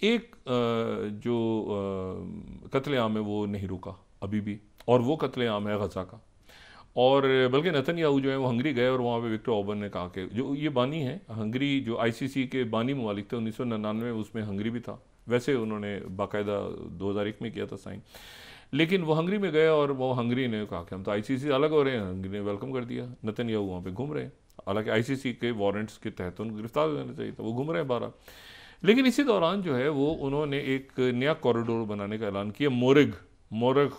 एक जो कत्लेआम है वो नहीं रुका अभी भी, और वो कत्लेआम है गजा का। और बल्कि नेतन्याहू जो है वो हंगरी गए और वहाँ पे विक्टर ओर्बन ने कहा कि जो ये बानी है हंगरी, जो आईसीसी के बानी ममालिक थे 1999 उसमें हंगरी भी था। वैसे उन्होंने बाकायदा 2001 में किया था साइन, लेकिन वो हंगरी में गए और वो हंगरी ने कहा कि हम तो आईसीसी से अलग हो रहे हैं। हंगरी ने वेलकम कर दिया, नेतन्याहू वहाँ पे घूम रहे हैं, हालांकि आईसीसी के वारंट्स के तहत उनको गिरफ्तार हो जाना चाहिए था, वो घूम रहे हैं बारह। लेकिन इसी दौरान जो है वो उन्होंने एक नया कॉरिडोर बनाने का ऐलान किया, मोरिग, मोरग,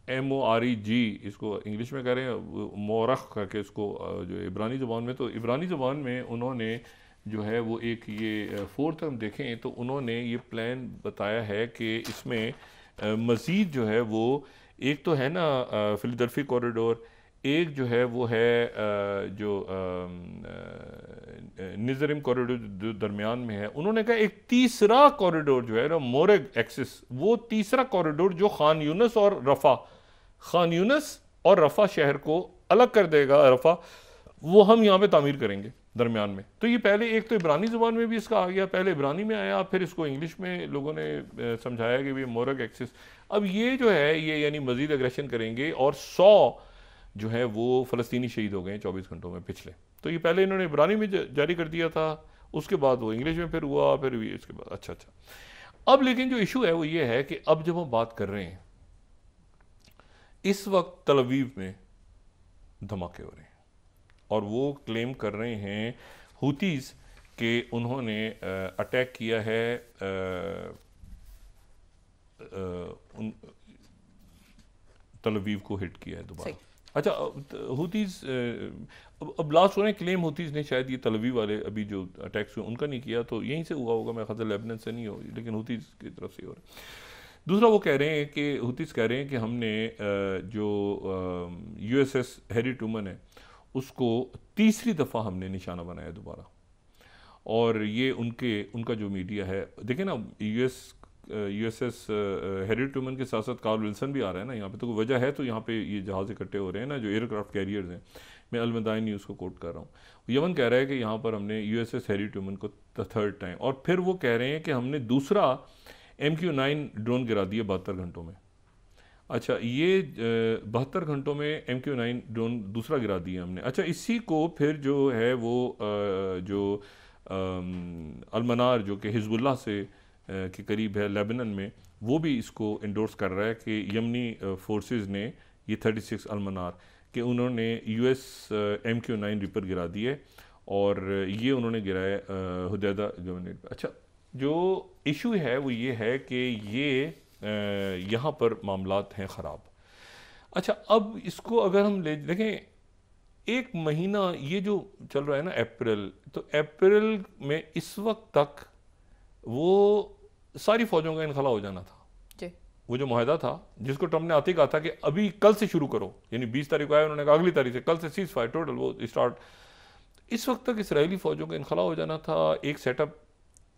MOREG, इसको इंग्लिश में कह रहे हैं मोरख करके इसको, जो इब्रानी ज़बान में, तो इब्रानी ज़बान में उन्होंने जो है वो एक ये फोर्थ हम देखें तो उन्होंने ये प्लान बताया है कि इसमें मज़ीद जो है वो एक तो है ना फिलाडेल्फी कॉरिडोर, एक जो है वो है जो निज़रिम कॉरिडोर जो दरमियान में है। उन्होंने कहा एक तीसरा कॉरिडोर जो है ना मोरेग एक्सिस, वो तीसरा कॉरिडोर जो खान यूनस और रफ़ा, खान यूनस और रफ़ा शहर को अलग कर देगा, रफ़ा, वो हम यहाँ पे तामीर करेंगे दरमियान में। तो ये पहले एक तो इब्रानी ज़ुबान में भी इसका आ गया, पहले इब्रानी में आया, फिर इसको इंग्लिश में लोगों ने समझाया कि ये मोरग एक्सिस। अब ये जो है ये यानी मज़ीद एग्रेशन करेंगे, और 100 जो है वो फ़लस्तीनी शहीद हो गए 24 घंटों में पिछले। तो ये पहले इन्होंने इब्रानी में जारी कर दिया था, उसके बाद वो इंग्लिश में फिर हुआ, फिर भी इसके बाद अच्छा अच्छा। अब लेकिन जो इशू है वो ये है कि अब जब हम बात कर रहे हैं, इस वक्त तल अवीव में धमाके हो रहे हैं और वो क्लेम कर रहे हैं हुतीज़ कि उन्होंने अटैक किया है तल अवीव को हिट किया है दोबारा। अच्छा, हुतीज़ अब लास्ट हो रहे हैं क्लेम, हुतीज़ ने शायद ये तल अवीव वाले अभी जो अटैक्स हुए उनका नहीं किया, तो यहीं से हुआ होगा, मैं ख्याल लेबनान से नहीं हो, लेकिन हुतीज़ की तरफ से हो रहा है। दूसरा वो कह रहे हैं कि हुतीज़ कह रहे हैं कि हमने जो USS हैरी ट्रूमन है उसको तीसरी दफ़ा हमने निशाना बनाया दोबारा। और ये उनका जो मीडिया है, देखें ना, USS हैरी ट्रूमन के साथ साथ कार्ल विल्सन भी आ रहा है ना यहाँ पे, तो कोई वजह है, तो यहाँ पे ये जहाज़ इकट्ठे हो रहे हैं ना जो एयरक्राफ्ट कैरियर्स हैं। मैं अलमदाइन न्यूज़ को कोट कर रहा हूँ, यमन कह रहा है कि यहाँ पर हमने USS हैरी ट्रूमन को थर्ड टाइम, और फिर वो कह रहे हैं कि हमने दूसरा MQ-9 ड्रोन गिरा दिया 72 घंटों में। अच्छा, ये 72 घंटों में MQ-9 ड्रोन दूसरा गिरा दिया हमने। अच्छा, इसी को फिर जो है वो जो अलमनार जो कि हिजबुल्लाह से के करीब है लेबनान में, वो भी इसको इंडोर्स कर रहा है कि यमनी फोर्सेस ने ये 36 अलमनार कि उन्होंने US MQ-9 रिपर गिरा दिए, और ये उन्होंने गिराया हुदैदा गवर्नमेंट। अच्छा, जो इशू है वो ये है कि ये यहाँ पर मामलात हैं ख़राब। अच्छा, अब इसको अगर हम ले देखें, एक महीना ये जो चल रहा है ना अप्रैल, तो अप्रैल में इस वक्त तक वो सारी फौजों का इनखला हो जाना था जी। वो जो मुआहदा था जिसको ट्रम्प ने आते ही कहा था कि अभी कल से शुरू करो, यानी 20 तारीख को आया, उन्होंने कहा अगली तारीख से, कल से सीज फायर टोटल वो स्टार्ट। इस वक्त तक इसराइली फौजों का इनखला हो जाना था, एक सेटअप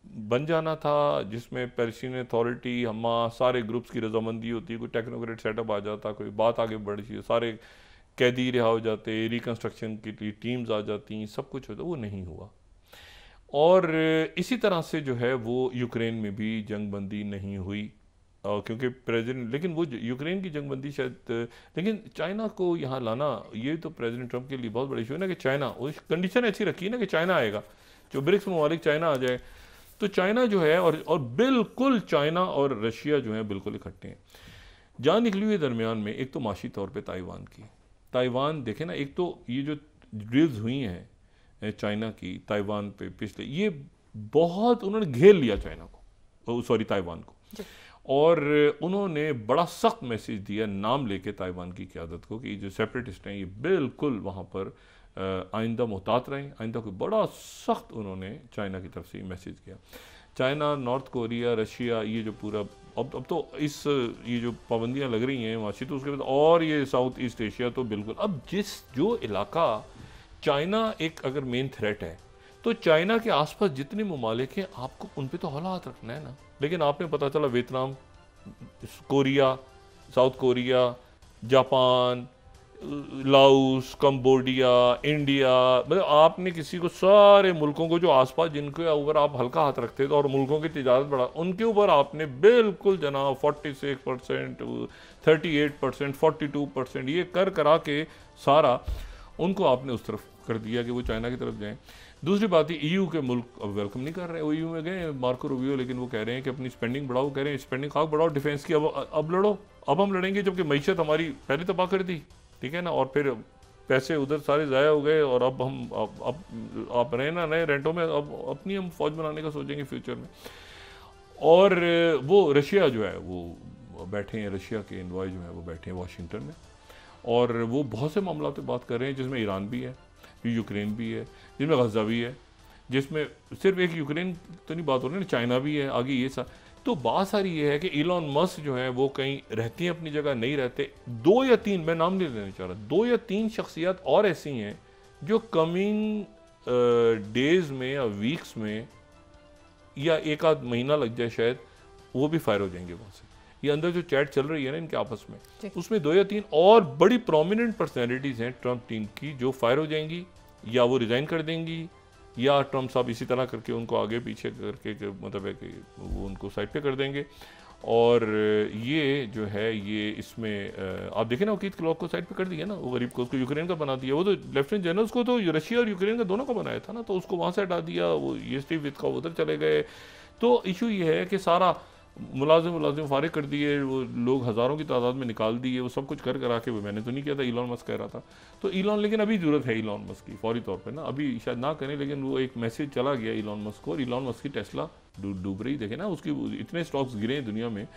बन जाना था जिसमें पैलेस्टीन अथॉरिटी, हमास, सारे ग्रुप्स की रजामंदी होती, कोई टेक्नोक्रेट सेटअप आ जाता, कोई बात आगे बढ़ी, सारे कैदी रिहा हो जाते, रिकन्स्ट्रक्शन की टीम्स आ जाती, सब कुछ होता, वो नहीं हुआ। और इसी तरह से जो है वो यूक्रेन में भी जंगबंदी नहीं हुई, क्योंकि प्रेसिडेंट, लेकिन वो यूक्रेन की जंगबंदी शायद, लेकिन चाइना को यहाँ लाना, ये तो प्रेसिडेंट ट्रंप के लिए बहुत बड़ी इशू है ना कि चाइना, उस कंडीशन ऐसी रखी है ना कि चाइना आएगा, जो ब्रिक्स ममालिक चाइना आ जाए, तो चाइना जो है, और बिल्कुल चाइना और रशिया जो है बिल्कुल इकट्ठे हैं। जहाँ निकली हुई दरमियान में एक तो माशी तौर पे ताइवान की, ताइवान देखें ना, एक तो ये जो ड्रिल्स हुई हैं चाइना की ताइवान पे पिछले, ये बहुत उन्होंने घेर लिया चाइना को, सॉरी ताइवान को, और उन्होंने बड़ा सख्त मैसेज दिया नाम लेके ताइवान की क़यादत को कि जो सेपरेटिस्ट हैं ये बिल्कुल वहाँ पर आइंदा मोहतात रहें, आइंदा को बड़ा सख्त उन्होंने चाइना की तरफ से मैसेज किया। चाइना, नॉर्थ कोरिया, रशिया, ये जो पूरा अब तो इस ये जो पाबंदियाँ लग रही हैं वाशी, तो उसके बाद और ये साउथ ईस्ट एशिया तो बिल्कुल, अब जो इलाका चाइना एक अगर मेन थ्रेट है, तो चाइना के आसपास जितने ममालिक हैं आपको उन पे तो हौला हाथ रखना है ना। लेकिन आपने पता चला Vietnam, Korea, south Korea, Japan, Laos, Cambodia, India, मतलब आपने किसी को सारे मुल्कों को जो आसपास जिनके ऊपर आप हल्का हाथ रखते थे और मुल्कों की तिजारत बढ़ा, उनके ऊपर आपने बिल्कुल जनाब 46%, 38%, 42% ये कर करा के सारा उनको आपने उस तरफ कर दिया कि वो चाइना की तरफ जाएं। दूसरी बात है ईयू के मुल्क अब वेलकम नहीं कर रहे हैं, वो ईयू में गए मार्को रूबियो, लेकिन वो कह रहे हैं कि अपनी स्पेंडिंग बढ़ाओ, कह रहे हैं स्पेंडिंग खाक बढ़ाओ डिफेंस की, अब लड़ो, अब हम लड़ेंगे, जबकि मईशत हमारी पहले तबाह कर दी, ठीक है ना, और फिर पैसे उधर सारे ज़ाया हो गए, और अब हम अब आप रहे ना नए रेंटों में, अब अपनी हम फौज बनाने का सोचेंगे फ्यूचर में। और वो रशिया जो है वो बैठे हैं, रशिया के इन्वॉय जो है वो बैठे हैं वाशिंगटन में, और वो बहुत से मामलों पे बात कर रहे हैं, जिसमें ईरान भी है, यूक्रेन भी है, जिसमें गज़ा भी है, जिसमें सिर्फ एक यूक्रेन तो नहीं बात हो रही ना, चाइना भी है आगे, ये सा तो बात सारी ये है कि इलॉन मस्क जो है वो कहीं रहती हैं अपनी जगह, नहीं रहते। 2 या 3, मैं नाम नहीं लेना चाह रहा, 2 या 3 शख्सियत और ऐसी हैं जो कमिंग डेज में या वीक्स में या एक आध महीना लग जाए शायद, वो भी फायर हो जाएंगे वहाँ से। ये अंदर जो चैट चल रही है ना इनके आपस में, उसमें 2 या 3 और बड़ी प्रोमिनेंट पर्सनैलिटीज़ हैं ट्रंप टीम की जो फायर हो जाएंगी, या वो रिज़ाइन कर देंगी, या ट्रंप साहब इसी तरह करके उनको आगे पीछे करके मतलब है कि वो उनको साइड पे कर देंगे। और ये जो है ये इसमें आप देखें ना, वकीत क्लॉक को साइड पे कर दिया ना, वो गरीब को, उसको यूक्रेन का बना दिया, वो तो लेफ्टिनेंट जनरल्स को तो रशिया और यूक्रेन का दोनों का बनाया था ना, तो उसको वहाँ से हटा दिया, वो ये स्टीव विथ का उधर चले गए। तो इशू ये है कि सारा मुलाजिम फारिग कर दिए, वो लोग हज़ारों की तादाद में निकाल दिए, वो सब कुछ कर करा के, वो मैंने तो नहीं किया था, इलॉन मस्क कह रहा था। तो इलॉन, लेकिन अभी ज़रूरत है इलॉन मस्क की फौरी तौर पे ना, अभी शायद ना करें, लेकिन वो एक मैसेज चला गया इलॉन मस्क को, और इलॉन मस्क की टेस्ला डूब रही, देखे ना उसकी इतने स्टॉक्स गिरे हैं दुनिया में।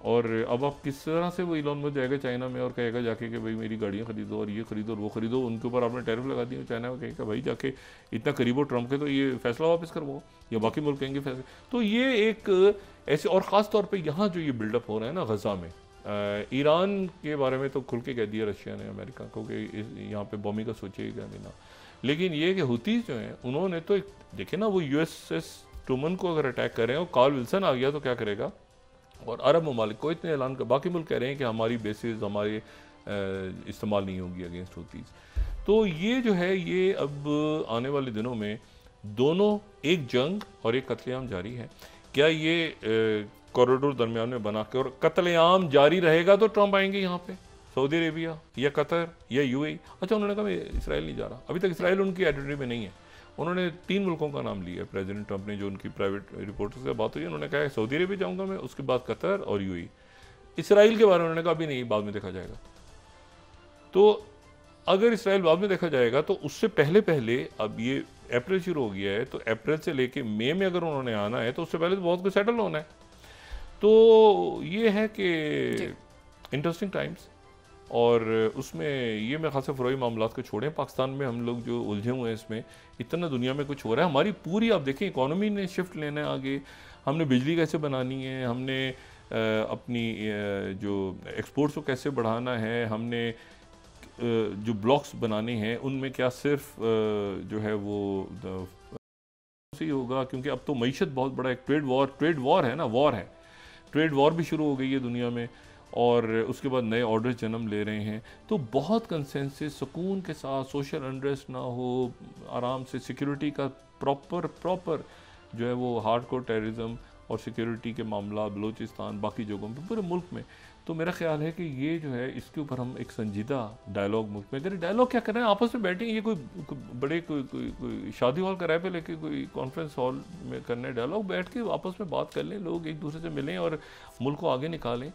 और अब आप किस तरह से वो इलॉन मस्क जाएगा चाइना में और कहेगा जाके कि भाई मेरी गाड़ियाँ खरीदो और ये खरीदो और वो खरीदो, उनके ऊपर आपने टैरिफ लगा दिया, चाइना में कहेगा भाई जाके इतना करीब हो ट्रंप के, तो ये फैसला वापस करवाओ, या बाकी मुल्क कहेंगे फैसला। तो ये एक ऐसे, और ख़ास तौर पे यहाँ जो ये बिल्डअप हो रहा है ना गज़ा में, ईरान के बारे में तो खुल के कह दिया रशिया ने अमेरिका को कि यहाँ पे बॉम्बिंग का सोचिएगा नहीं ना, लेकिन ये कि हुतीज़ जो हैं उन्होंने तो एक देखे ना, वो USS ट्रूमन को अगर अटैक करें और कार्ल विल्सन आ गया तो क्या करेगा, और अरब ममालिक को इतने ऐलान कर, बाकी मुल्क कह रहे हैं कि हमारी बेसिस हमारे इस्तेमाल नहीं होगी अगेंस्ट हुतीज़। तो ये जो है ये अब आने वाले दिनों में दोनों, एक जंग और एक कत्लेआम जारी है। क्या ये कॉरिडोर दरमियान में बना के, और कत्लेआम जारी रहेगा तो ट्रंप आएंगे यहाँ पे, सऊदी अरेबिया या कतर या UAE। अच्छा, उन्होंने कहा मैं इसराइल नहीं जा रहा, अभी तक इसराइल उनकी आइडेंटिटी में नहीं है। उन्होंने 3 मुल्कों का नाम लिया है प्रेसिडेंट ट्रंप ने, जो उनकी प्राइवेट रिपोर्टर से बात हुई, उन्होंने कहा है सऊदी अरेबिया जाऊँगा मैं, उसके बाद कतर और UAE। इसराइल के बारे में उन्होंने कहा अभी नहीं, बाद में देखा जाएगा। तो अगर इसराइल बाद में देखा जाएगा तो उससे पहले पहले, अब ये अप्रैल शुरू हो गया है, तो अप्रैल से लेके मई में अगर उन्होंने आना है तो उससे पहले तो बहुत कुछ सेटल होना है। तो ये है कि इंटरेस्टिंग टाइम्स, और उसमें ये मैं खासा फ़रोई मामलात को छोड़ें, पाकिस्तान में हम लोग जो उलझे हुए हैं इसमें, इतना दुनिया में कुछ हो रहा है, हमारी पूरी आप देखें इकॉनमी ने शिफ्ट लेना है आगे, हमने बिजली कैसे बनानी है, हमने अपनी जो एक्सपोर्ट्स को कैसे बढ़ाना है, हमने जो ब्लॉक्स बनाने हैं उनमें क्या सिर्फ जो है वो ही होगा, क्योंकि अब तो मईशत बहुत बड़ा एक ट्रेड वॉर है ना, वॉर है, ट्रेड वॉर भी शुरू हो गई है दुनिया में, और उसके बाद नए ऑर्डर जन्म ले रहे हैं। तो बहुत कंसेंसस, सुकून के साथ, सोशल अनरेस्ट ना हो, आराम से सिक्योरिटी का प्रॉपर जो है वो हार्डकोर टेररिज्म और सिक्योरिटी के मामला बलूचिस्तान, बाकी जगहों पे, पूरे मुल्क में। तो मेरा ख्याल है कि ये जो है इसके ऊपर हम एक संजीदा डायलॉग मुल्क में करें। डायलॉग क्या कर रहे हैं, आपस में बैठे, ये कोई बड़े कोई शादी हॉल कराए पे लेके कोई कॉन्फ्रेंस हॉल में करने, डायलॉग बैठ के आपस में बात कर लें, लोग एक दूसरे से मिलें और मुल्क को आगे निकालें।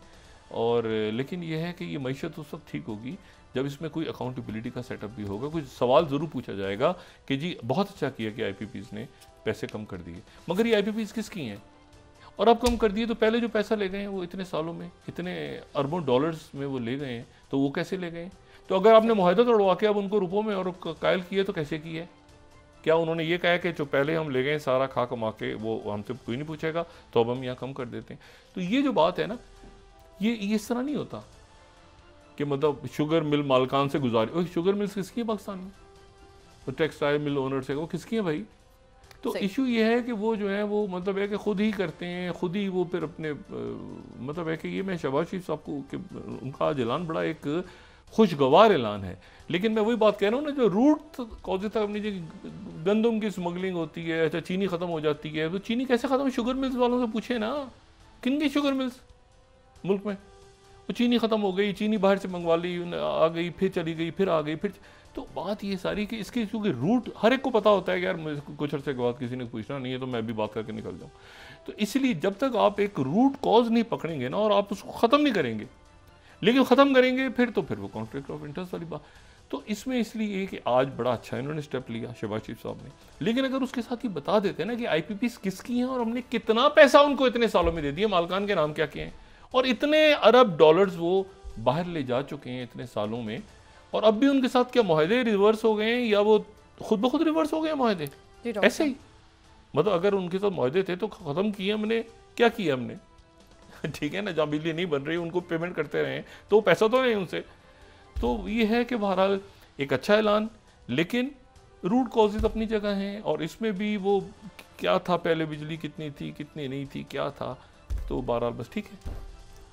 और लेकिन ये है कि ये मईशत उस वक्त ठीक होगी जब इसमें कोई अकाउंटेबिलिटी का सेटअप भी होगा, कुछ सवाल ज़रूर पूछा जाएगा कि जी बहुत अच्छा किया कि IPPs ने पैसे कम कर दिए, मगर ये IPPs किसकी हैं, और अब कम कर दिए तो पहले जो पैसा ले गए हैं वो इतने सालों में इतने अरबों डॉलर्स में वो ले गए हैं, तो वो कैसे ले गए? तो अगर आपने मुआहदा तोड़वा के अब उनको रुपयों में और कायल किए तो कैसे किए? क्या उन्होंने ये कहा कि जो पहले हम ले गए सारा खा कमा के वो हमसे कोई नहीं पूछेगा, तो अब हम यहाँ कम कर देते हैं? तो ये जो बात है ना, ये इस तरह नहीं होता कि मतलब शुगर मिल मालकान से गुजारी, शुगर मिल्स किसकी है पाकिस्तान में, तो टेक्सटाइल मिल ओनर से वो किसकी है भाई? तो इशू ये है कि वो जो है वो मतलब है कि खुद ही करते हैं, खुद ही वो फिर अपने मतलब है कि ये मैं शहबाज शरीफ साहब को कि उनका आज ऐलान बड़ा एक खुशगवार ऐलान है। लेकिन मैं वही बात कह रहा हूँ ना, जो रूट कॉजेज तक अपनी गंदम की स्मगलिंग होती है, अच्छा चीनी ख़त्म हो जाती है, तो चीनी कैसे ख़त्म? शुगर मिल्स वालों से पूछे ना, किन की शुगर मिल्स मुल्क में, वो चीनी ख़त्म हो गई, चीनी बाहर से मंगवा ली, आ गई, फिर चली गई, फिर आ गई, फिर। तो बात ये सारी कि इसकी क्योंकि रूट हर एक को पता होता है कि यार मुझे कुछ अर्से के बाद किसी ने पूछना नहीं है तो मैं भी बात करके निकल जाऊँ। तो इसलिए जब तक आप एक रूट कॉज नहीं पकड़ेंगे ना और आप उसको ख़त्म नहीं करेंगे, लेकिन ख़त्म करेंगे फिर तो फिर वो कॉन्फ्लिक्ट ऑफ इंटरेस्ट वाली बात। तो इसमें इसलिए कि आज बड़ा अच्छा इन्होंने स्टेप लिया शहबाज शरीफ साहब ने, लेकिन अगर उसके साथ ही बता देते ना कि IPPs किसकी हैं और हमने कितना पैसा उनको इतने सालों में दे दिया, मालकान के नाम क्या किए हैं, और इतने अरब डॉलर्स वो बाहर ले जा चुके हैं इतने सालों में, और अब भी उनके साथ क्या माहदे रिवर्स हो गए हैं या वो खुद ब खुद रिवर्स हो गए माहदे? ऐसे ही मतलब अगर उनके साथ माहदे थे तो ख़त्म किए हमने, क्या किया हमने? ठीक है ना, जहाँ बिजली नहीं बन रही उनको पेमेंट करते रहे, तो पैसा तो नहीं उनसे। तो ये है कि बहरहाल एक अच्छा ऐलान, लेकिन रूट कॉजेज अपनी जगह हैं, और इसमें भी वो क्या था पहले, बिजली कितनी थी कितनी नहीं थी क्या था, तो बहरहाल बस ठीक है।